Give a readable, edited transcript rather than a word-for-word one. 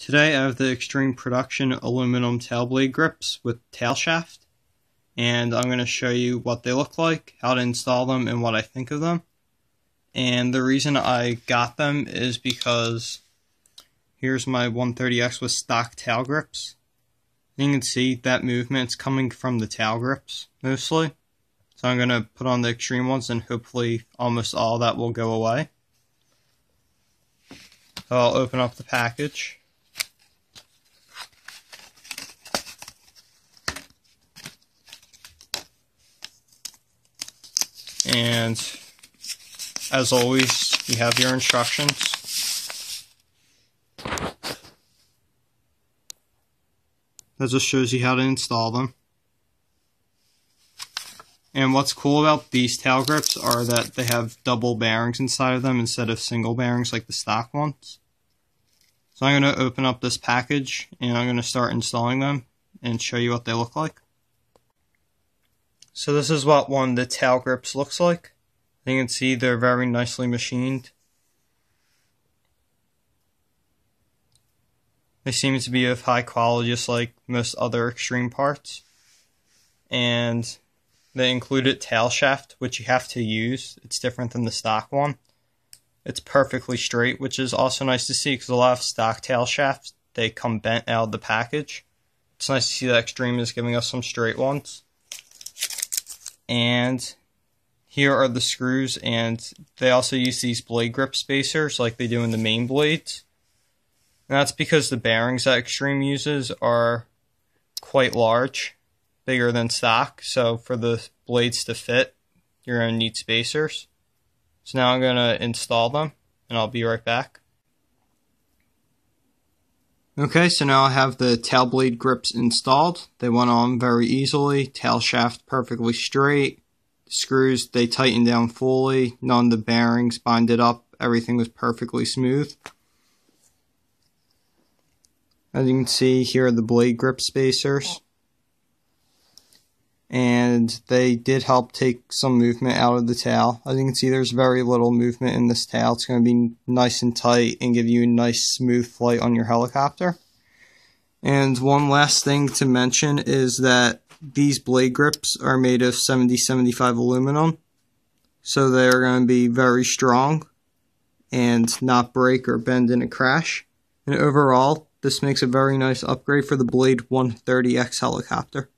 Today I have the Xtreme Production aluminum tail blade grips with tail shaft, and I'm going to show you what they look like, how to install them, and what I think of them. And the reason I got them is because here's my 130X with stock tail grips. You can see that movement's coming from the tail grips mostly. So I'm going to put on the Xtreme ones and hopefully almost all that will go away. So I'll open up the package. And as always, you have your instructions. That just shows you how to install them. And what's cool about these tail grips are that they have double bearings inside of them instead of single bearings like the stock ones. So I'm going to open up this package and I'm going to start installing them and show you what they look like. So this is what one of the tail grips looks like. You can see they're very nicely machined. They seem to be of high quality just like most other Xtreme parts. And they included tail shaft, which you have to use. It's different than the stock one. It's perfectly straight, which is also nice to see because a lot of stock tail shafts, they come bent out of the package. It's nice to see that Xtreme is giving us some straight ones. And here are the screws, and they also use these blade grip spacers like they do in the main blades. And that's because the bearings that Xtreme uses are quite large, bigger than stock, so for the blades to fit, you're going to need spacers. So now I'm going to install them, and I'll be right back. Okay, so now I have the tail blade grips installed. They went on very easily, tail shaft perfectly straight. The screws, they tightened down fully, none of the bearings binded up, everything was perfectly smooth. As you can see, here are the blade grip spacers. And they did help take some movement out of the tail. As you can see, there's very little movement in this tail. It's going to be nice and tight and give you a nice smooth flight on your helicopter. And one last thing to mention is that these blade grips are made of 70-75 aluminum. So they're going to be very strong and not break or bend in a crash. And overall, this makes a very nice upgrade for the Blade 130X helicopter.